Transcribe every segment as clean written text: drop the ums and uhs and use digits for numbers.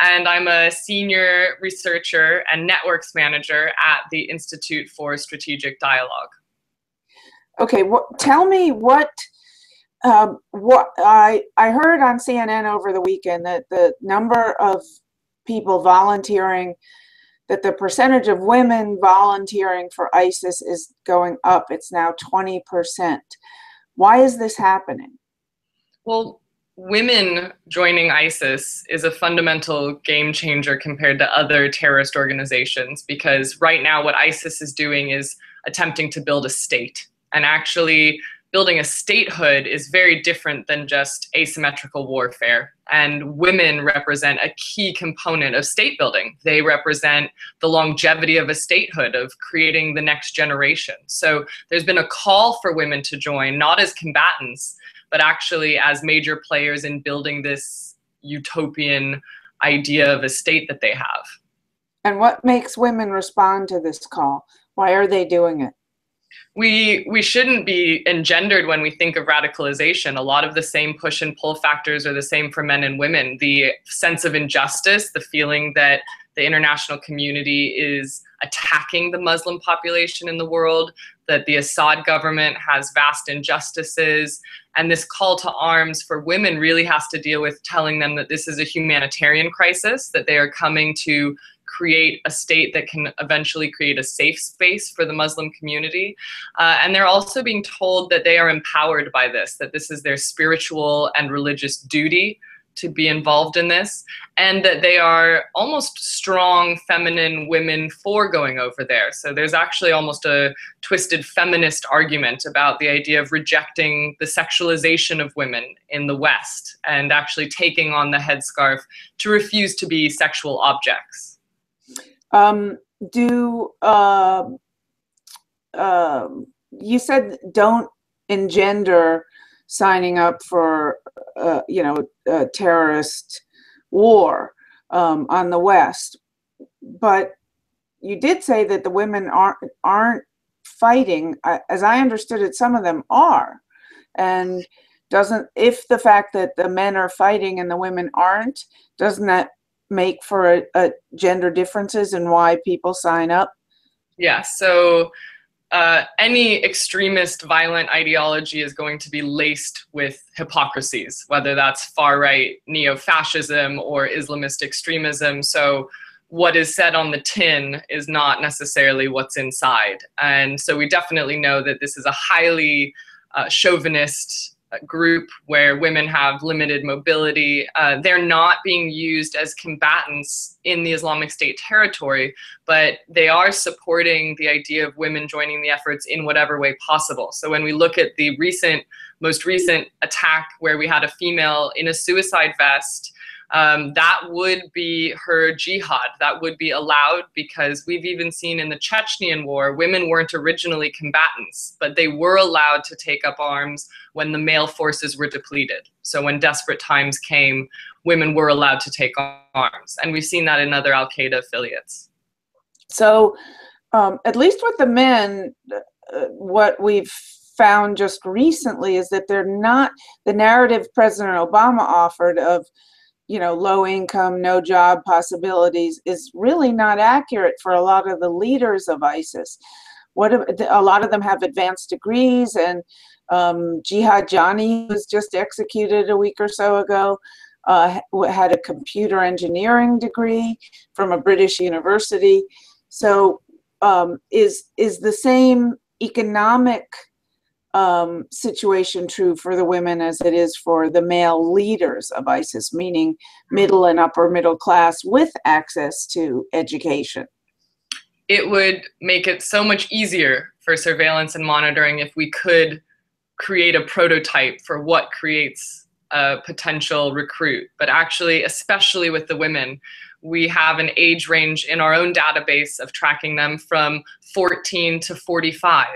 and I'm a senior researcher and networks manager at the Institute for Strategic Dialogue. Okay, tell me what I heard on CNN over the weekend that the number of people volunteering, that the percentage of women volunteering for ISIS is going up. It's now 20%. Why is this happening? Well, women joining ISIS is a fundamental game changer compared to other terrorist organizations, because right now what ISIS is doing is attempting to build a state. And actually, building a statehood is very different than just asymmetrical warfare. And women represent a key component of state building. They represent the longevity of a statehood, of creating the next generation. So there's been a call for women to join, not as combatants, but actually as major players in building this utopian idea of a state that they have. And what makes women respond to this call? Why are they doing it? We shouldn't be engendered when we think of radicalization. A lot of the same push and pull factors are the same for men and women. The sense of injustice, the feeling that the international community is attacking the Muslim population in the world, that the Assad government has vast injustices, and this call to arms for women really has to deal with telling them that this is a humanitarian crisis, that they are coming to create a state that can eventually create a safe space for the Muslim community. And they're also being told that they are empowered by this, that this is their spiritual and religious duty to be involved in this, and that they are almost strong feminine women for going over there. So there's actually almost a twisted feminist argument about the idea of rejecting the sexualization of women in the West and actually taking on the headscarf to refuse to be sexual objects. You said don't engender signing up for a terrorist war on the West, but you did say that the women aren't fighting. As I understood it, some of them are, and if the fact that the men are fighting and the women aren't, doesn't that make for a gender differences in why people sign up? Yeah, so any extremist violent ideology is going to be laced with hypocrisies, whether that's far-right neo-fascism or Islamist extremism. So what is said on the tin is not necessarily what's inside. And so we definitely know that this is a highly chauvinist group where women have limited mobility. They're not being used as combatants in the Islamic State territory, but they are supporting the idea of women joining the efforts in whatever way possible. So when we look at the most recent attack where we had a female in a suicide vest, that would be her jihad. That would be allowed, because we've even seen in the Chechenian war, women weren't originally combatants, but they were allowed to take up arms when the male forces were depleted. So when desperate times came, women were allowed to take arms. And we've seen that in other Al-Qaeda affiliates. So at least with the men, what we've found just recently is that they're not, the narrative President Obama offered of low income, no job possibilities is really not accurate for a lot of the leaders of ISIS. A lot of them have advanced degrees, and Jihad Johnny, who was just executed a week or so ago, had a computer engineering degree from a British university. So is the same economic situation true for the women as it is for the male leaders of ISIS, meaning middle and upper middle class with access to education? It would make it so much easier for surveillance and monitoring if we could create a prototype for what creates a potential recruit. But actually, especially with the women, we have an age range in our own database of tracking them from 14 to 45.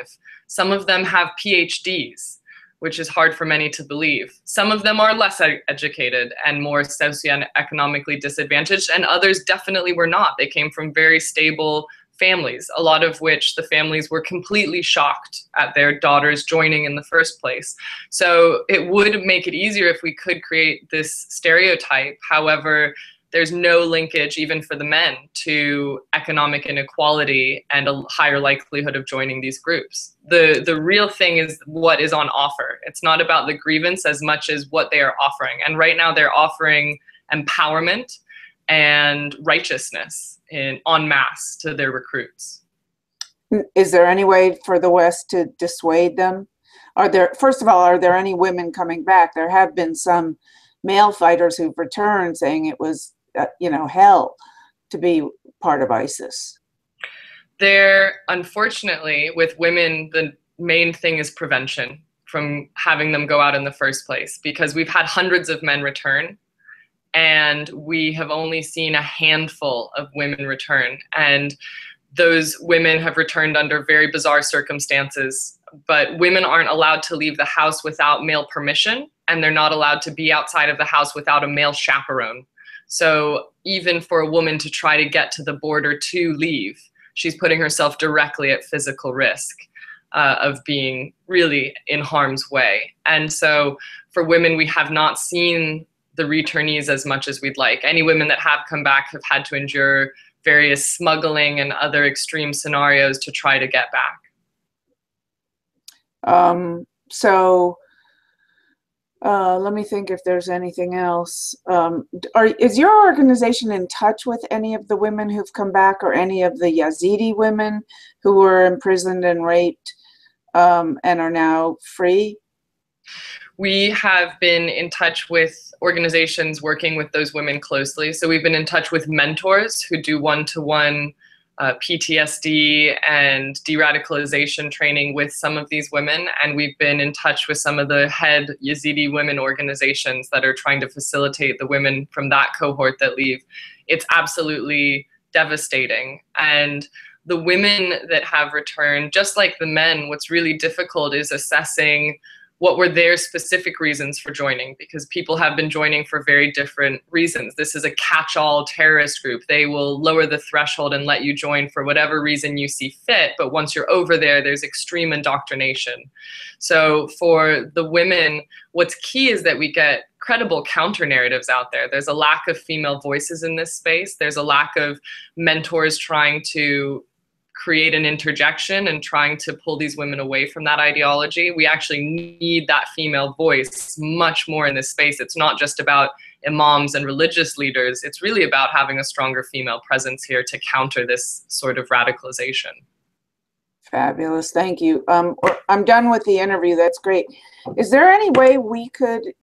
Some of them have PhDs, which is hard for many to believe. Some of them are less educated and more socioeconomically disadvantaged, and others definitely were not. They came from very stable families, a lot of which the families were completely shocked at their daughters joining in the first place. So it would make it easier if we could create this stereotype. However, there's no linkage, even for the men, to economic inequality and a higher likelihood of joining these groups. The real thing is what is on offer. It's not about the grievance as much as what they are offering. And right now they're offering empowerment and righteousness en masse to their recruits. Is there any way for the West to dissuade them? First of all, are there any women coming back? There have been some male fighters who've returned saying it was, hell to be part of ISIS. There, unfortunately, with women, the main thing is prevention from having them go out in the first place, because we've had hundreds of men return and we have only seen a handful of women return. And those women have returned under very bizarre circumstances, but women aren't allowed to leave the house without male permission, and they're not allowed to be outside of the house without a male chaperone. So even for a woman to try to get to the border to leave, she's putting herself directly at physical risk of being really in harm's way. And so for women, we have not seen the returnees as much as we'd like. Any women that have come back have had to endure various smuggling and other extreme scenarios to try to get back. Let me think if there's anything else. Is your organization in touch with any of the women who've come back, or any of the Yazidi women who were imprisoned and raped and are now free? We have been in touch with organizations working with those women closely. So we've been in touch with mentors who do one-to-one PTSD and de-radicalization training with some of these women. And we've been in touch with some of the head Yazidi women organizations that are trying to facilitate the women from that cohort that leave. It's absolutely devastating. And the women that have returned, just like the men, what's really difficult is assessing what were their specific reasons for joining, because people have been joining for very different reasons. This is a catch-all terrorist group. They will lower the threshold and let you join for whatever reason you see fit, but once you're over there, there's extreme indoctrination. So for the women, what's key is that we get credible counter-narratives out there. There's a lack of female voices in this space. There's a lack of mentors trying to create an interjection and trying to pull these women away from that ideology. We actually need that female voice much more in this space. It's not just about imams and religious leaders. It's really about having a stronger female presence here to counter this sort of radicalization. Fabulous. Thank you. I'm done with the interview. That's great. Is there any way we could